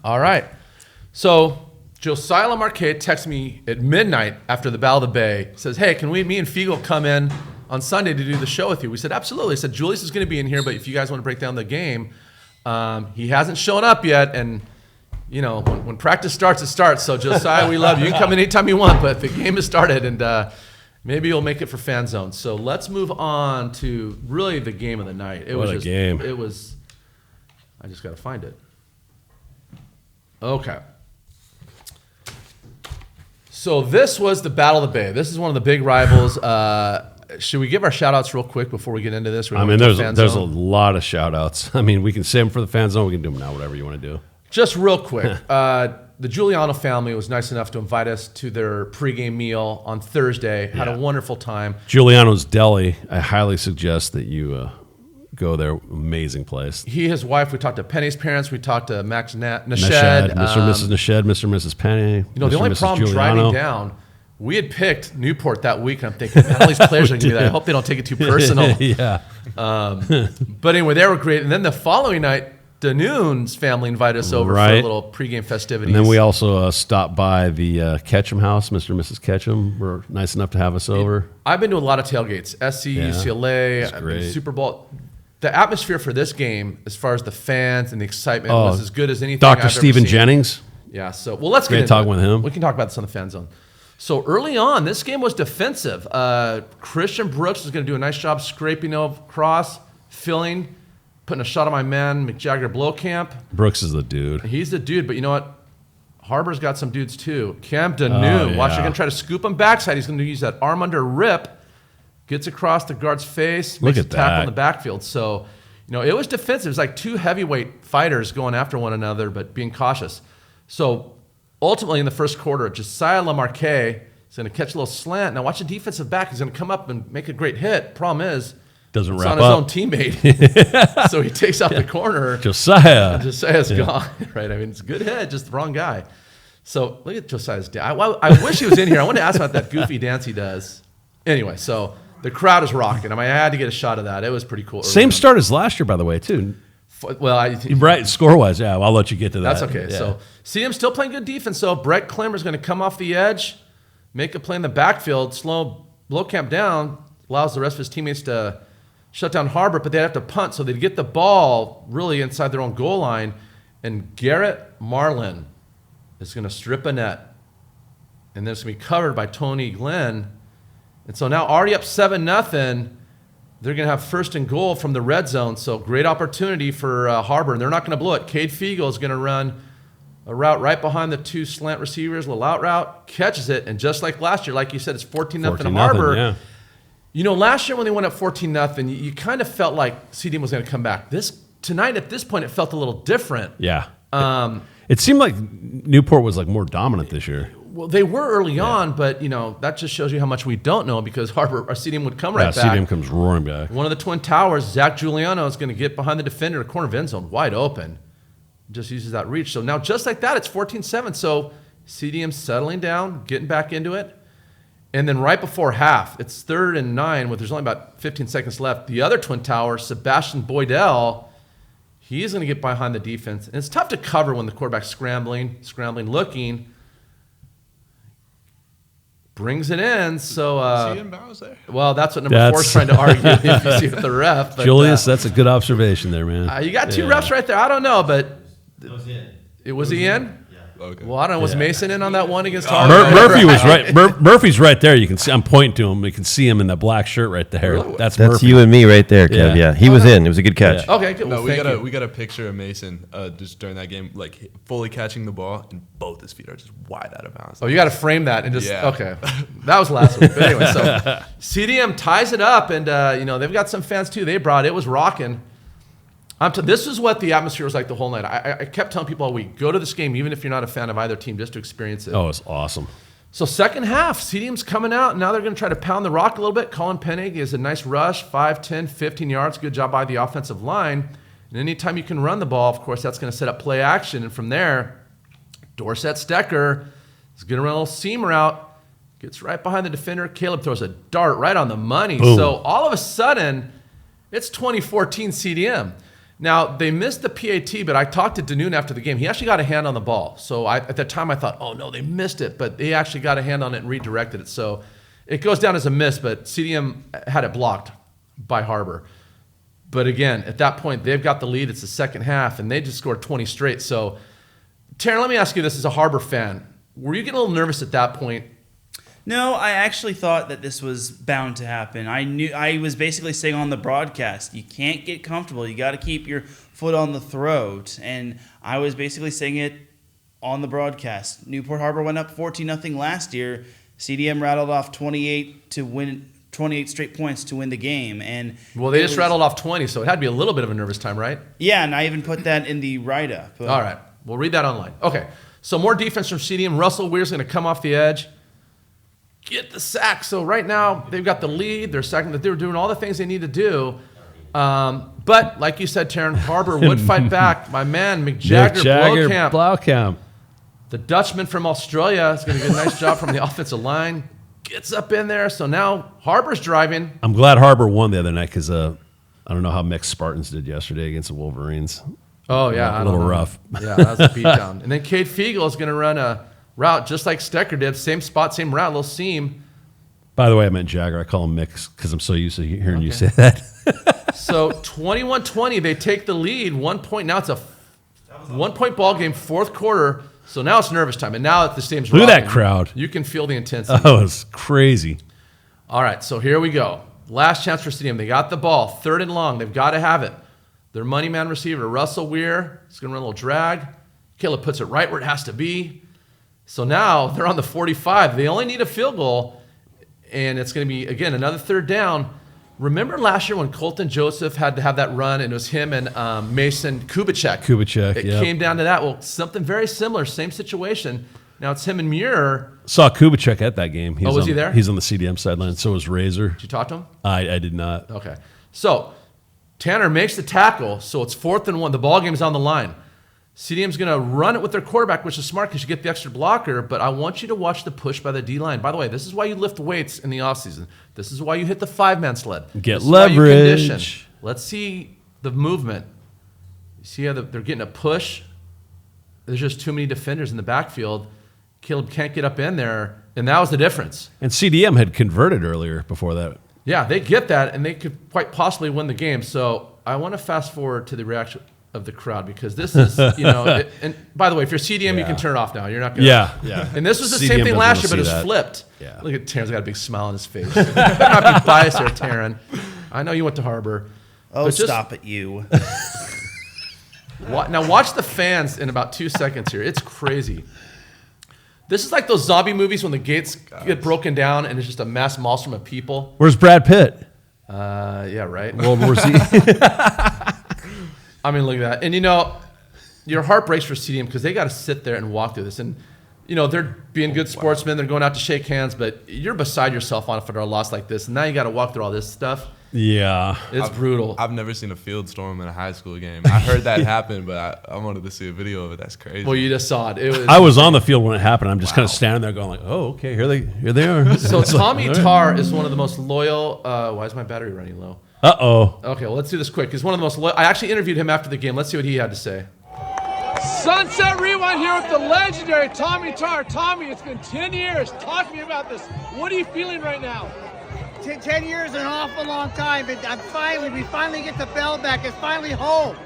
All right. So Josiah Lamarque texts me at midnight after the Battle of the Bay. Says, hey, can me and Fiegel come in on Sunday to do the show with you? We said, absolutely. He said, Julius is going to be in here, but if you guys want to break down the game, he hasn't shown up yet. And, you know, when practice starts, it starts. So, Josiah, we love you. You can come in anytime you want, but the game has started, and maybe you'll make it for Fan Zone. So let's move on to really the game of the night. What a game. It was, I just got to find it. Okay. So this was the Battle of the Bay. This is one of the big rivals. Should we give our shout-outs real quick before we get into this? I mean, there's a lot of shout-outs. I mean, we can save them for the Fan Zone. We can do them now, whatever you want to do. Just real quick, the Giuliano family was nice enough to invite us to their pregame meal on Thursday. Had a wonderful time. Giuliano's Deli. I highly suggest that you go there. Amazing place. His wife. We talked to Penny's parents. We talked to Max Nashed. Mr. and Mrs. Nashed, Mr. and Mrs. Penny. You know, the only Mrs. problem Giuliano. driving down, we had picked Newport that week, and I'm thinking, man, all these players are going to do that. I hope they don't take it too personal. Yeah. But anyway, they were great. And then the following night, Danoon's family invited us over for a little pregame festivities. And then we also stopped by the Ketchum house. Mr. and Mrs. Ketchum were nice enough to have us over. I've been to a lot of tailgates, SC, UCLA, Super Bowl. The atmosphere for this game, as far as the fans and the excitement, was as good as anything Dr. I've Stephen ever seen. Jennings. Yeah, so, well, let's get into talking it. with him. We can talk about this on the Fan Zone. So early on, this game was defensive. Christian Brooks is going to do a nice job scraping across, filling, putting a shot on my man, McJagger Blowcamp. Brooks is the dude. He's the dude, but you know what? Harbor's got some dudes too. Cam Danoon, watch, they're going to try to scoop him backside. He's going to use that arm under rip, gets across the guard's face, makes a tackle in the backfield. So, you know, it was defensive. It was like two heavyweight fighters going after one another, but being cautious. So ultimately in the first quarter, Josiah Lamarque is going to catch a little slant. Now watch the defensive back. He's going to come up and make a great hit. Problem is, doesn't it's wrap on his up. own teammate. So he takes out the corner. Josiah's gone. Right? I mean, it's a good hit, just the wrong guy. So look at Josiah's dance. I wish he was in here. I want to ask about that goofy dance he does. Anyway, so the crowd is rocking. I mean, I had to get a shot of that. It was pretty cool. Same start as last year, by the way, too. Well, right, score-wise, yeah. Well, I'll let you get to that. That's okay. Yeah. So CDM still playing good defense. So Brett Klemmer's going to come off the edge, make a play in the backfield, slow Blowcamp down, allows the rest of his teammates to shut down Harbor, but they have to punt, so they'd get the ball really inside their own goal line, and Garrett Marlin is going to strip a net, and then it's going to be covered by Tony Glenn. And so now already up 7-0, they're going to have first and goal from the red zone, so great opportunity for Harbor, and they're not going to blow it. Cade Fiegel is going to run a route right behind the two slant receivers, little out route, catches it, and just like last year, like you said, it's 14-0 Harbor. Yeah. You know, last year when they went up 14-0, you kind of felt like CDM was going to come back. Tonight, at this point, it felt a little different. Yeah. It seemed like Newport was like more dominant this year. Well, they were early on, but you know that just shows you how much we don't know because CDM would come right back. CDM comes roaring back. One of the Twin Towers, Zach Giuliano is going to get behind the defender, corner of end zone, wide open. Just uses that reach. So now, just like that, it's 14-7. So CDM settling down, getting back into it. And then right before half, it's 3rd and 9, with there's only about 15 seconds left. The other Twin Tower, Sebastian Boydell, he's going to get behind the defense. And it's tough to cover when the quarterback's scrambling, looking. Brings it in. So, see him bounce there? Well, that's what number 4 is trying to argue if you see with the ref. But, Julius, that's a good observation there, man. You got two refs right there. I don't know, but was he in? Okay. Well, I don't know. Was Mason in on that one against Harvard? Murphy was right. Murphy's right there. You can see. I'm pointing to him. You can see him in that black shirt right there. Really? That's That's Murphy. you and me right there, Kev. Yeah, he was in. It was a good catch. Yeah. Okay, good. No, Well, we got a picture of Mason just during that game, like fully catching the ball, and both his feet are just wide out of bounds. Oh, you got to frame that and just Yeah. okay. That was last week. But anyway, so CDM ties it up, and you know they've got some fans too. They brought it was rocking. This is what the atmosphere was like the whole night. I kept telling people all week, go to this game even if you're not a fan of either team, just to experience it. Oh, it's awesome. So second half, CDM's coming out, and now they're going to try to pound the rock a little bit. Colin Pennig is a nice rush, 5, 10, 15 yards. Good job by the offensive line. And anytime you can run the ball, of course, that's going to set up play action. And from there, Dorset Stecker is going to run a little seam route, gets right behind the defender. Caleb throws a dart right on the money. Boom. So all of a sudden, it's 2014 CDM. Now, they missed the PAT, but I talked to Danoon after the game. He actually got a hand on the ball. So at the time, I thought, oh, no, they missed it. But they actually got a hand on it and redirected it. So it goes down as a miss, but CDM had it blocked by Harbor. But again, at that point, they've got the lead. It's the second half, and they just scored 20 straight. So, Taryn, let me ask you this as a Harbor fan. Were you getting a little nervous at that point? No, I actually thought that this was bound to happen. I was basically saying on the broadcast, you can't get comfortable. You got to keep your foot on the throat. And I was basically saying it on the broadcast. Newport Harbor went up 14-0 last year. CDM rattled off 28 to win 28 straight points to win the game. And well, they just rattled off 20, so it had to be a little bit of a nervous time, right? Yeah, and I even put that in the write-up. All right. We'll read that online. Okay. So more defense from CDM. Russell Weir's going to come off the edge. Get the sack. So right now, they've got the lead. They're sacking. They're doing all the things they need to do. But like you said, Taryn, Harbor would fight back. My man, McJagger Blaukamp. The Dutchman from Australia is going to get a nice job from the offensive line. Gets up in there. So now Harbor's driving. I'm glad Harbor won the other night because I don't know how Mix Spartans did yesterday against the Wolverines. Oh, yeah. A little rough. Yeah, that was a beatdown. And then Cade Fiegel is going to run a route just like Stecker did. Same spot, same route, little seam. By the way, I meant Jagger. I call him Mix because I'm so used to hearing you say that. So 21-20, they take the lead. 1 point. Now it's a 1 point ball game, fourth quarter. So now it's nervous time. And now that the stadium's Look rocking, at that crowd. You can feel the intensity. Oh, it's crazy. All right, so here we go. Last chance for Stadium. They got the ball, third and long. They've got to have it. Their money man receiver, Russell Weir, is going to run a little drag. Caleb puts it right where it has to be. So now they're on the 45. They only need a field goal, and it's going to be, again, another third down. Remember last year when Colton Joseph had to have that run, and it was him and Mason Kubicek? It came down to that. Well, something very similar, same situation. Now it's him and Muir. Saw Kubicek at that game. Was he there? He's on the CDM sideline. So was Razor. Did you talk to him? I did not. Okay. So Tanner makes the tackle, so it's 4th and 1. The ball game is on the line. CDM's going to run it with their quarterback, which is smart because you get the extra blocker, but I want you to watch the push by the D-line. By the way, this is why you lift weights in the offseason. This is why you hit the 5-man sled. Get leverage. Let's see the movement. You see how they're getting a push? There's just too many defenders in the backfield. Caleb can't get up in there, and that was the difference. And CDM had converted earlier before that. Yeah, they get that, and they could quite possibly win the game. So I want to fast forward to the reaction of the crowd because this is, and by the way, if you're CDM, you can turn it off now. You're not going to. Yeah. And this was the CDM same thing last year, but it was that. flipped. Yeah. Look at Taryn's got a big smile on his face. Better not be biased there, Taryn. I know you went to Harbor. Oh, stop it, you. Now watch the fans in about 2 seconds here. It's crazy. This is like those zombie movies when the gates get broken down and it's just a mass maelstrom of people. Where's Brad Pitt? Yeah, right. World War Z. I mean, look at that. And, your heart breaks for CDM because they got to sit there and walk through this. And, they're being good sportsmen. They're going out to shake hands, but you're beside yourself on a loss like this. And now you got to walk through all this stuff. Yeah. It's brutal. I've never seen a field storm in a high school game. I heard that happen, but I wanted to see a video of it. That's crazy. Well, you just saw it. I was on the field when it happened. I'm just kind of standing there going like, oh, okay, here they are. So Tommy Tarr is one of the most loyal. Why is my battery running low? Uh-oh. Okay, well, let's do this quick. He's one of the most loyal. I actually interviewed him after the game. Let's see what he had to say. Sunset Rewind here with the legendary Tommy Tarr. Tommy, it's been 10 years. Talk to me about this. What are you feeling right now? 10 years is an awful long time, but we finally get the bell back. It's finally home.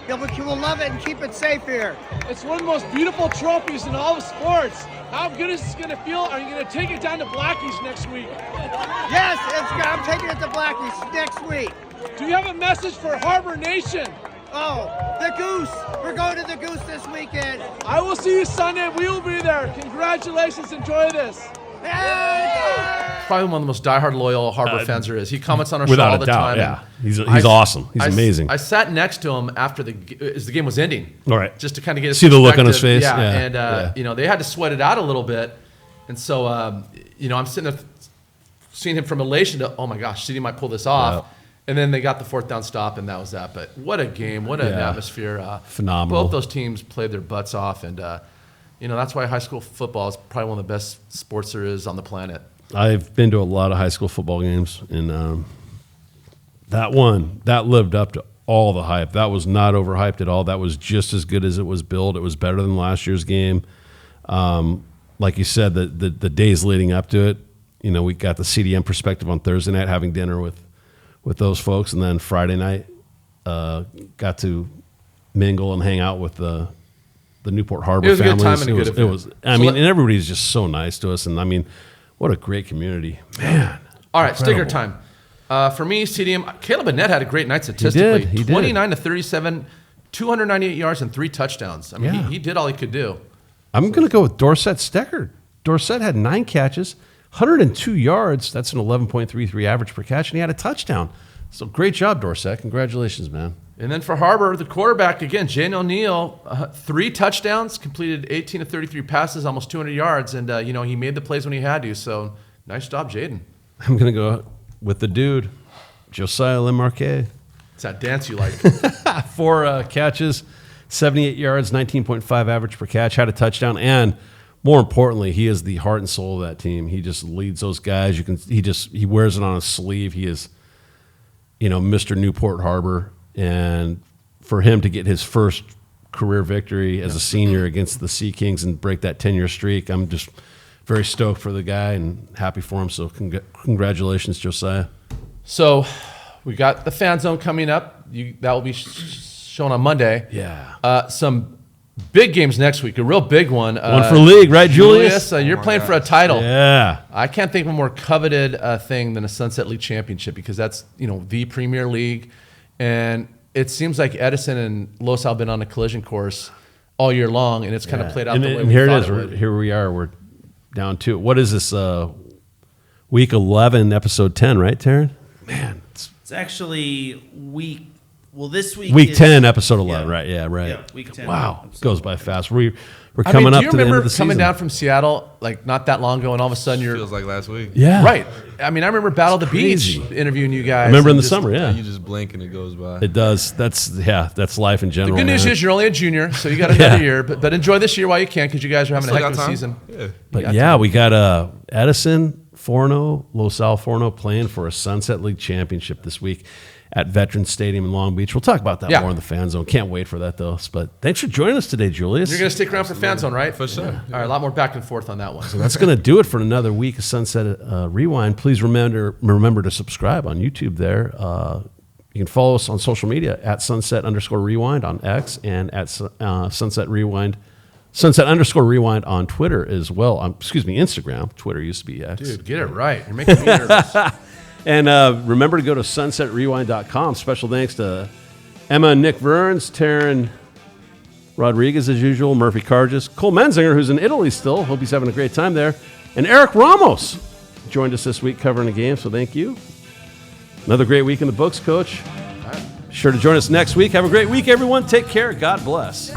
We'll love it and keep it safe here. It's one of the most beautiful trophies in all of sports. How good is this going to feel? Are you going to take it down to Blackie's next week? Yes, I'm taking it to Blackie's next week. Do you have a message for Harbor Nation? Oh, the Goose. We're going to the Goose this weekend. I will see you Sunday. We will be there. Congratulations. Enjoy this. Probably one of the most diehard loyal Harbor fans there is. He comments on our show Without all a the doubt, time. yeah. He's awesome. He's amazing. I sat next to him after as the game was ending. All right. Just to kind of get his See the look on his perspective. face? Yeah. Yeah. And, they had to sweat it out a little bit. And so, I'm sitting there seeing him from elation to, oh my gosh, CD might pull this off. Yeah. And then they got the 4th down stop, and that was that. But what a game. What an atmosphere. Phenomenal. Both those teams played their butts off. And, that's why high school football is probably one of the best sports there is on the planet. I've been to a lot of high school football games, and that lived up to all the hype. That was not overhyped at all. That was just as good as it was billed. It was better than last year's game. Like you said, the days leading up to it, we got the CDM perspective on Thursday night, having dinner with those folks, and then Friday night got to mingle and hang out with the Newport Harbor It was a good families. time and a good event. And everybody's just so nice to us, and what a great community, man. All right, sticker Incredible. time. For me, CDM, Caleb Annett had a great night statistically. He did. 29 to 37, 298 yards and 3 touchdowns. He did all he could do. I'm going to go with Dorsett Stecker. Dorsett had 9 catches, 102 yards. That's an 11.33 average per catch, and he had a touchdown. So great job, Dorsett. Congratulations, man. And then for Harbor, the quarterback, again, Jaden O'Neal, 3 touchdowns, completed 18 to 33 passes, almost 200 yards. And, he made the plays when he had to. So nice job, Jaden. I'm going to go with the dude, Josiah Lemarque. It's that dance you like. 4 catches, 78 yards, 19.5 average per catch, had a touchdown, and more importantly, he is the heart and soul of that team. He just leads those guys. He wears it on his sleeve. He is, Mr. Newport Harbor, and for him to get his first career victory as a senior against the Sea Kings and break that 10-year streak, I'm just very stoked for the guy and happy for him. So congratulations, Josiah. So we got the Fan Zone coming up. That will be shown on Monday. Yeah. Some big games next week. A real big one. One for league, right, Julius? You're playing for a title. Yeah. I can't think of a more coveted thing than a Sunset League championship, because that's the Premier League, and it seems like Edison and Los Al been on a collision course all year long, and it's kind of played out the way we here thought it is. it would. Here we are. We're down to it. What is this? Week 11, episode 10, right, Taryn? Man, It's actually this week. week is- 10, episode 11, right? Yeah, right. Yeah, week 10. Wow, episode goes by fast. We're coming up do you to the end remember of the coming season. down from Seattle like not that long ago, and all of a sudden you're Feels like last week. Yeah, right? I remember Battle of the crazy. Beach interviewing you guys. I remember in and the just- summer. Yeah, You just blink and it goes by. it does. That's life in The general. good news man. is you're only a junior, so you got another year. But enjoy this year while you can, because you guys are having a Still heck got of a time? season. Yeah. But yeah, we got Edison, Forno, Los Al Forno playing for a Sunset League championship this week at Veterans Stadium in Long Beach. We'll talk about that Yeah. more in the Fan Zone. Can't wait for that, though. But thanks for joining us today, Julius. You're going to stick around for Fan Zone, right? For sure. All right, a lot more back and forth on that one. That's going to do it for another week of Sunset Rewind. Please remember to subscribe on YouTube there. You can follow us on social media at Sunset_Rewind on X and at Sunset Rewind on Twitter as well. Instagram. Twitter used to be X. Dude, get it right. You're making me nervous. And remember to go to sunsetrewind.com. Special thanks to Emma and Nick Verns, Taryn Rodriguez as usual, Murphy Cargis, Cole Menzinger, who's in Italy still. Hope he's having a great time there. And Eric Ramos joined us this week covering the game, so thank you. Another great week in the books, Coach. Be sure to join us next week. Have a great week, everyone. Take care. God bless.